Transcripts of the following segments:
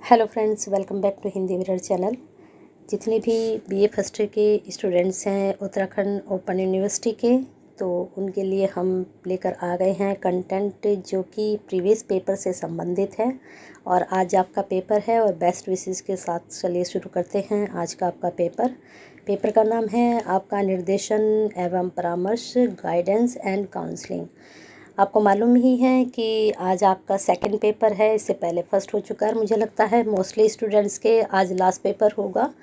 Hello friends, welcome back to Hindi mirror channel. जितने भी BA first year के students हैं उत्तराखंड ओपन यूनिवर्सिटी के, तो उनके लिए हम लेकर आ गए हैं कंटेंट जो कि प्रीवियस पेपर से संबंधित है। और आज आपका पेपर है और बेस्ट विशेस के साथ चलिए शुरू करते हैं आज का आपका पेपर का नाम है आपका निर्देशन एवं परामर्श, गाइडेंस एंड काउंसलिंग। आपको मालूम ही है कि आज आपका सेकंड पेपर है, इससे पहले फर्स्ट हो चुका है। मुझे लगता है मोस्टली स्टूडेंट्स के आज लास्ट पेपर होगा।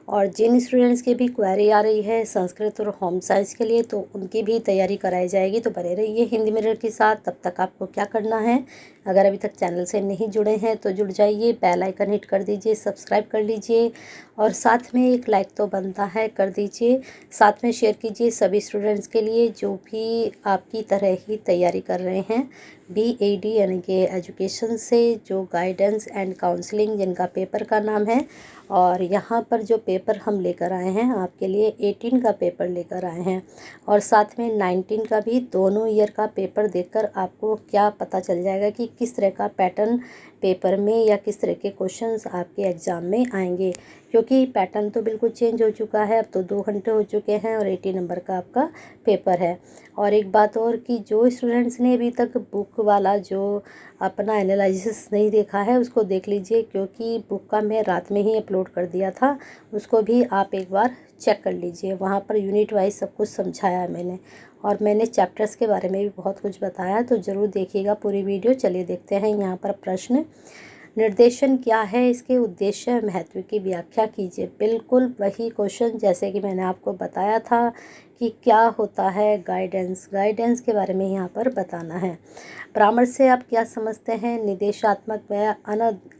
और जिन स्टूडेंट्स की भी क्वेरी आ रही है संस्कृत और होम साइंस के लिए, तो उनकी भी तैयारी कराई जाएगी। तो बने रहिए हिंदी मिरर के साथ। तब तक आपको क्या करना है, अगर अभी तक चैनल से नहीं जुड़े हैं तो जुड़ जाइए, बेल आइकन हिट कर दीजिए, सब्सक्राइब कर लीजिए और साथ में एक लाइक तो बनता है, कर दीजिए। साथ में शेयर कीजिए सभी स्टूडेंट्स के लिए जो भी आपकी तरह ही तैयारी कर रहे हैं BEd यानी कि एजुकेशन से, जो गाइडेंस एंड काउंसलिंग जिनका पेपर का नाम है। और यहाँ पर जो पेपर हम लेकर आए हैं आपके लिए 18 का पेपर लेकर आए हैं और साथ में 19 का भी। दोनों ईयर का पेपर देखकर आपको क्या पता चल जाएगा कि किस तरह का पैटर्न पेपर में या किस तरह के क्वेश्चंस आपके एग्ज़ाम में आएंगे, क्योंकि पैटर्न तो बिल्कुल चेंज हो चुका है। अब तो 2 घंटे हो चुके हैं और 80 नंबर का आपका पेपर है। और एक बात और कि जो स्टूडेंट्स ने अभी तक बुक वाला जो अपना एनालिसिस नहीं देखा है उसको देख लीजिए, क्योंकि बुक का मैं रात में ही अपलोड कर दिया था। उसको भी आप एक बार चेक कर लीजिए, वहाँ पर यूनिट वाइज सब कुछ समझाया है मैंने। और मैंने चैप्टर्स के बारे में भी बहुत कुछ बताया, तो ज़रूर देखिएगा पूरी वीडियो। चलिए देखते हैं यहाँ पर प्रश्न। निर्देशन क्या है, इसके उद्देश्य महत्व की व्याख्या कीजिए। बिल्कुल वही क्वेश्चन जैसे कि मैंने आपको बताया था कि क्या होता है गाइडेंस। गाइडेंस के बारे में यहाँ पर बताना है। परामर्श से आप क्या समझते हैं, निदेशात्मक व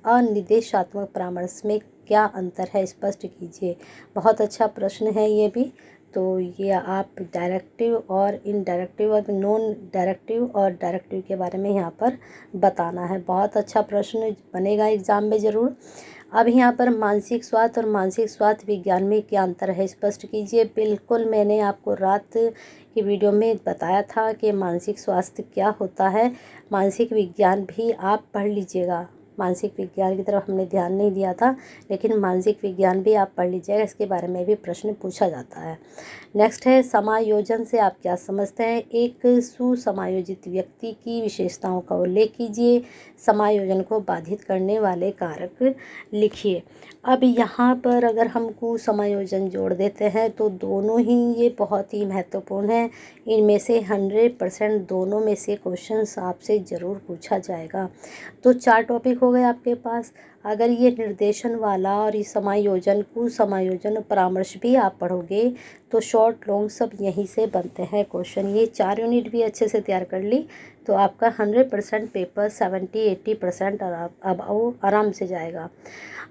अनिदेशात्मक परामर्श में क्या अंतर है, स्पष्ट कीजिए। बहुत अच्छा प्रश्न है ये भी। तो ये आप डायरेक्टिव और इनडायरेक्टिव और नॉन डायरेक्टिव और डायरेक्टिव के बारे में यहाँ पर बताना है। बहुत अच्छा प्रश्न बनेगा एग्ज़ाम में ज़रूर। अब यहाँ पर मानसिक स्वास्थ्य और मानसिक स्वास्थ्य विज्ञान में क्या अंतर है, स्पष्ट कीजिए। बिल्कुल मैंने आपको रात की वीडियो में बताया था कि मानसिक स्वास्थ्य क्या होता है। मानसिक विज्ञान भी आप पढ़ लीजिएगा। मानसिक विज्ञान की तरफ हमने ध्यान नहीं दिया था, लेकिन मानसिक विज्ञान भी आप पढ़ लीजिएगा, इसके बारे में भी प्रश्न पूछा जाता है। नेक्स्ट है समायोजन से आप क्या समझते हैं। एक सुसमायोजित व्यक्ति की विशेषताओं का उल्लेख कीजिए। समायोजन को बाधित करने वाले कारक लिखिए। अब यहाँ पर अगर हम कुसमायोजन जोड़ देते हैं तो दोनों ही ये बहुत ही महत्वपूर्ण है। इनमें से 100% दोनों में से क्वेश्चंस आपसे ज़रूर पूछा जाएगा। तो 4 टॉपिक हो गए आपके पास। अगर ये निर्देशन वाला और ये समायोजन, कुसमायोजन और परामर्श भी आप पढ़ोगे तो शॉर्ट लॉन्ग सब यहीं से बनते हैं क्वेश्चन। ये 4 यूनिट भी अच्छे से तैयार कर ली तो आपका 100% पेपर 70-80% अब आराम से जाएगा।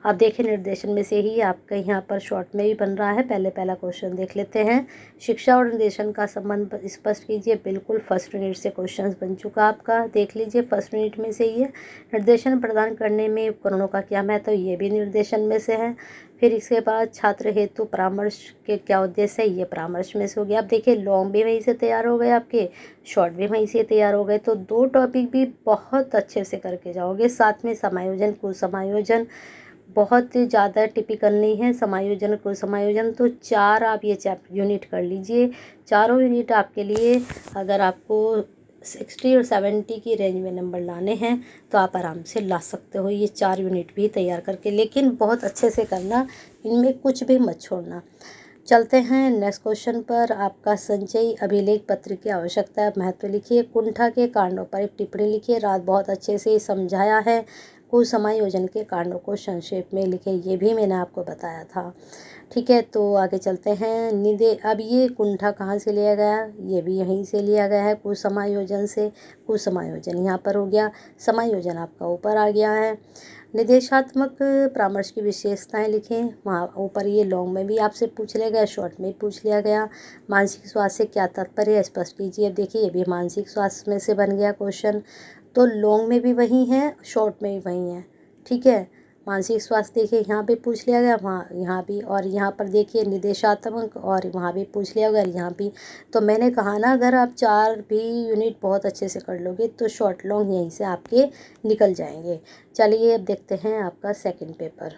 अब देखिए निर्देशन में से ही आपका यहाँ पर शॉर्ट में भी बन रहा है। पहला क्वेश्चन देख लेते हैं। शिक्षा और निर्देशन का संबंध स्पष्ट कीजिए। बिल्कुल फर्स्ट यूनिट से क्वेश्चन बन चुका आपका, देख लीजिए फर्स्ट यूनिट में से ही है। निर्देशन प्रदान करने में उपकरणों का क्या महत्व, तो ये भी निर्देशन में से है। फिर इसके बाद छात्र हेतु परामर्श के क्या उद्देश्य है, ये परामर्श में से हो गया। अब देखिए लॉन्ग भी वहीं से तैयार हो गए आपके, शॉर्ट भी वहीं से तैयार हो गए। तो 2 टॉपिक भी बहुत अच्छे से करके जाओगे। साथ में समायोजन कुसमायोजन बहुत ज़्यादा टिपिकल नहीं है। समायोजन कुसमायोजन तो 4 आप ये यूनिट कर लीजिए। चारों यूनिट आपके लिए, अगर आपको 60 और 70 की रेंज में नंबर लाने हैं तो आप आराम से ला सकते हो ये 4 यूनिट भी तैयार करके, लेकिन बहुत अच्छे से करना, इनमें कुछ भी मत छोड़ना। चलते हैं नेक्स्ट क्वेश्चन पर। आपका संचयी अभिलेख पत्र की आवश्यकता है, महत्व लिखिए। कुंठा के कांडों पर एक टिप्पणी लिखिए। रात बहुत अच्छे से समझाया है। कुसमायोजन के कांडों को संक्षेप में लिखें, ये भी मैंने आपको बताया था। ठीक है, तो आगे चलते हैं। निदे अब ये कुंठा कहाँ से लिया गया, ये भी यहीं से लिया गया है कुसमायोजन से। कुसमायोजन यहाँ पर हो गया, समायोजन आपका ऊपर आ गया है। निदेशात्मक परामर्श की विशेषताएं लिखें। वहाँ ऊपर ये लॉन्ग में भी आपसे पूछ लिया गया, शॉर्ट में पूछ लिया गया। मानसिक स्वास्थ्य से क्या तात्पर्य है, स्पष्ट कीजिए। अब देखिए ये भी मानसिक स्वास्थ्य में से बन गया क्वेश्चन। तो लॉन्ग में भी वही है, शॉर्ट में भी वही है। ठीक है, मानसिक स्वास्थ्य देखिए यहाँ पे पूछ लिया गया, वहाँ यहाँ भी, और यहाँ पर देखिए निर्देशात्मक, और वहाँ भी पूछ लिया गया, यहाँ भी। तो मैंने कहा ना, अगर आप 4 भी यूनिट बहुत अच्छे से कर लोगे तो शॉर्ट लॉन्ग यहीं से आपके निकल जाएंगे। चलिए अब देखते हैं आपका सेकंड पेपर।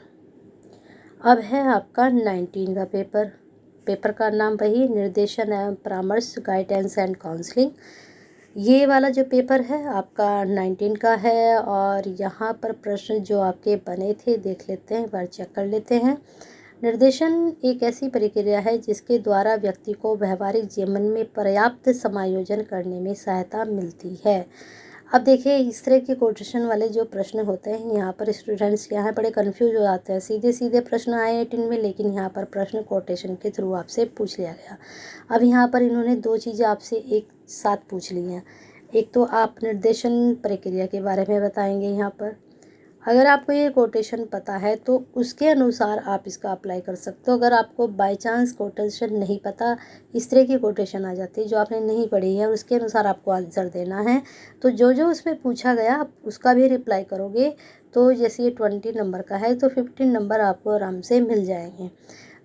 अब है आपका 19 का पेपर। पेपर का नाम वही, निर्देशन एवं परामर्श, गाइडेंस एंड काउंसलिंग। ये वाला जो पेपर है आपका 19 का है, और यहाँ पर प्रश्न जो आपके बने थे देख लेते हैं, एक बार चेक कर लेते हैं। निर्देशन एक ऐसी प्रक्रिया है जिसके द्वारा व्यक्ति को व्यवहारिक जीवन में पर्याप्त समायोजन करने में सहायता मिलती है। अब देखिए, इस तरह के कोटेशन वाले जो प्रश्न होते हैं, यहाँ पर स्टूडेंट्स यहाँ बड़े कंफ्यूज हो जाते हैं। सीधे सीधे प्रश्न आए 18 में, लेकिन यहाँ पर प्रश्न कोटेशन के थ्रू आपसे पूछ लिया गया। अब यहाँ पर इन्होंने 2 चीज़ें आपसे एक साथ पूछ ली हैं। एक तो आप निर्देशन प्रक्रिया के बारे में बताएंगे यहाँ पर। अगर आपको ये कोटेशन पता है तो उसके अनुसार आप इसका अप्लाई कर सकते हो। अगर आपको बाय चांस कोटेशन नहीं पता, इस तरह की कोटेशन आ जाती है जो आपने नहीं पढ़ी है, और उसके अनुसार आपको आंसर देना है, तो जो जो उसमें पूछा गया आप उसका भी रिप्लाई करोगे। तो जैसे ये 20 नंबर का है तो 15 नंबर आपको आराम से मिल जाएंगे।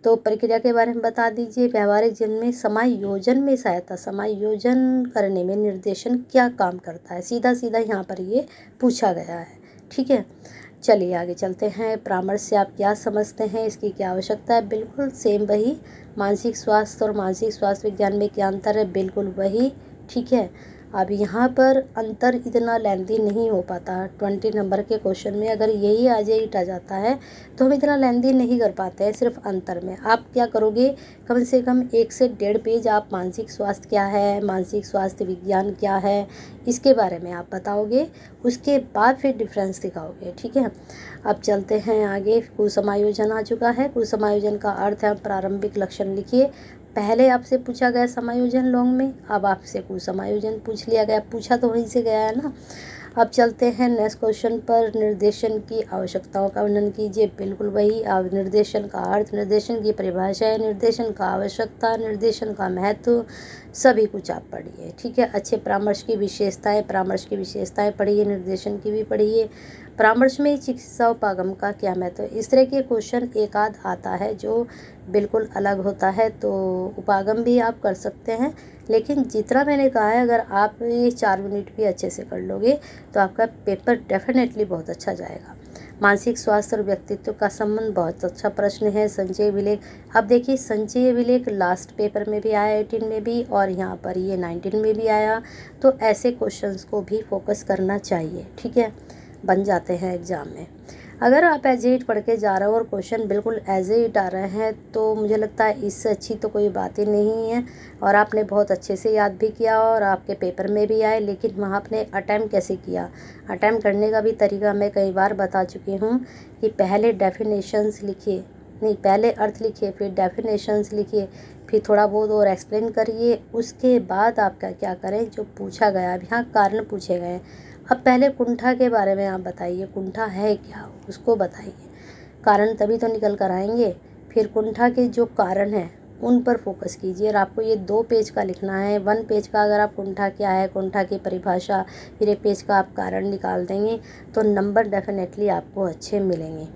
तो प्रक्रिया के बारे में बता दीजिए। व्यवहारिक जीवन में समायोजन में सहायता, समायोजन करने में निर्देशन क्या काम करता है, सीधा सीधा यहाँ पर ये पूछा गया है। ठीक है, चलिए आगे चलते हैं। परामर्श से आप क्या समझते हैं, इसकी क्या आवश्यकता है? बिल्कुल सेम वही। मानसिक स्वास्थ्य और मानसिक स्वास्थ्य विज्ञान में क्या अंतर है? बिल्कुल वही। ठीक है, अब यहाँ पर अंतर इतना लेंथी नहीं हो पाता। 20 नंबर के क्वेश्चन में अगर यही आ जाता है तो हम इतना लेंथी नहीं कर पाते हैं। सिर्फ अंतर में आप क्या करोगे, कम से कम 1 से 1.5 पेज आप मानसिक स्वास्थ्य क्या है, मानसिक स्वास्थ्य विज्ञान क्या है, इसके बारे में आप बताओगे। उसके बाद फिर डिफरेंस दिखाओगे। ठीक है, अब चलते हैं आगे। कुसमायोजन आ चुका है। कुसमायोजन का अर्थ है प्रारंभिक लक्षण लिखिए। पहले आपसे पूछा गया समायोजन लॉन्ग में, अब आपसे कुसमायोजन पूछ लिया गया। पूछा तो वहीं से गया है ना। अब चलते हैं नेक्स्ट क्वेश्चन पर। निर्देशन की आवश्यकताओं का वर्णन कीजिए। बिल्कुल वही। अब निर्देशन का अर्थ, निर्देशन की परिभाषा है, निर्देशन का आवश्यकता, निर्देशन का महत्व, सभी कुछ आप पढ़िए। ठीक है, अच्छे परामर्श की विशेषताएं, परामर्श की विशेषताएं पढ़िए, निर्देशन की भी पढ़िए। परामर्श में चिकित्सा उपागम का क्या महत्व है? इस तरह के क्वेश्चन एक आध आता है जो बिल्कुल अलग होता है, तो उपागम भी आप कर सकते हैं। लेकिन जितना मैंने कहा है, अगर आप ये 4 यूनिट भी अच्छे से कर लोगे तो आपका पेपर डेफिनेटली बहुत अच्छा जाएगा। मानसिक स्वास्थ्य और व्यक्तित्व का संबंध, बहुत अच्छा प्रश्न है। संचय विलेख, अब देखिए संचय विलेख लास्ट पेपर में भी आया, 18 में भी, और यहाँ पर ये 19 में भी आया। तो ऐसे क्वेश्चंस को भी फोकस करना चाहिए। ठीक है, बन जाते हैं एग्ज़ाम में। अगर आप एज इट पढ़ के जा रहे हो और क्वेश्चन बिल्कुल एज इट आ रहे हैं, तो मुझे लगता है इससे अच्छी तो कोई बात ही नहीं है। और आपने बहुत अच्छे से याद भी किया और आपके पेपर में भी आए, लेकिन वहाँ आपने अटैम्प्ट कैसे किया? अटैम्प्ट करने का भी तरीका मैं कई बार बता चुकी हूँ कि पहले डेफिनेशंस लिखिए, नहीं पहले अर्थ लिखिए, फिर डेफिनेशंस लिखिए, फिर थोड़ा बहुत और एक्सप्लेन करिए। उसके बाद आप क्या करें, जो पूछा गया, अब यहाँ कारण पूछे गए। अब पहले कुंठा के बारे में आप बताइए, कुंठा है क्या, उसको बताइए। कारण तभी तो निकल कर आएंगे। फिर कुंठा के जो कारण हैं उन पर फोकस कीजिए। और आपको ये 2 पेज का लिखना है। 1 पेज का अगर आप कुंठा क्या है, कुंठा की परिभाषा, फिर 1 पेज का आप कारण निकाल देंगे तो नंबर डेफिनेटली आपको अच्छे मिलेंगे।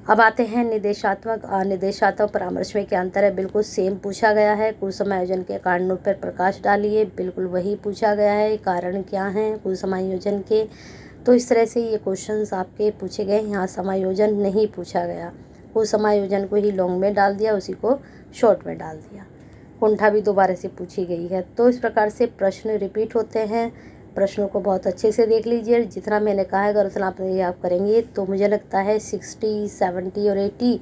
अब आते हैं निर्देशात्मक परामर्श में क्या अंतर है? बिल्कुल सेम पूछा गया है। कुसमायोजन के कारणों पर प्रकाश डालिए, बिल्कुल वही पूछा गया है। कारण क्या हैं कुसमायोजन के? तो इस तरह से ये क्वेश्चंस आपके पूछे गए। यहाँ समायोजन नहीं पूछा गया, कुसमायोजन को ही लॉन्ग में डाल दिया, उसी को शॉर्ट में डाल दिया। कुंठा भी दोबारा से पूछी गई है। तो इस प्रकार से प्रश्न रिपीट होते हैं। प्रश्नों को बहुत अच्छे से देख लीजिए। जितना मैंने कहा है अगर उतना आप करेंगे तो मुझे लगता है 60, 70 और 80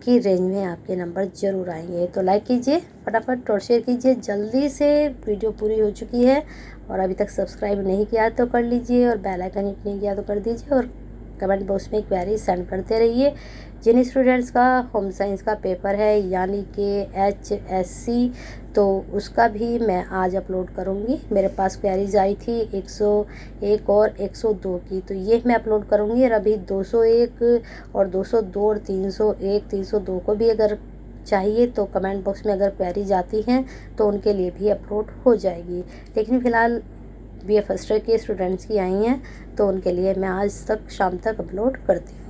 की रेंज में आपके नंबर ज़रूर आएंगे। तो लाइक कीजिए फटाफट और शेयर कीजिए। जल्दी से वीडियो पूरी हो चुकी है और अभी तक सब्सक्राइब नहीं किया तो कर लीजिए, और बेल आइकन हिट नहीं किया तो कर दीजिए, और कमेंट बॉक्स में क्वेरी सेंड करते रहिए। जिन स्टूडेंट्स का होम साइंस का पेपर है यानी कि HSC, तो उसका भी मैं आज अपलोड करूँगी। मेरे पास क्वेरीज आई थी 101 और 102 की, तो ये मैं अपलोड करूँगी। और अभी 201 और 202 और 301, 302 को भी अगर चाहिए तो कमेंट बॉक्स में अगर क्वेरीज आती हैं तो उनके लिए भी अपलोड हो जाएगी। लेकिन फ़िलहाल BA फर्स्ट ईयर के स्टूडेंट्स की आई हैं तो उनके लिए मैं आज तक शाम तक अपलोड करती हूँ।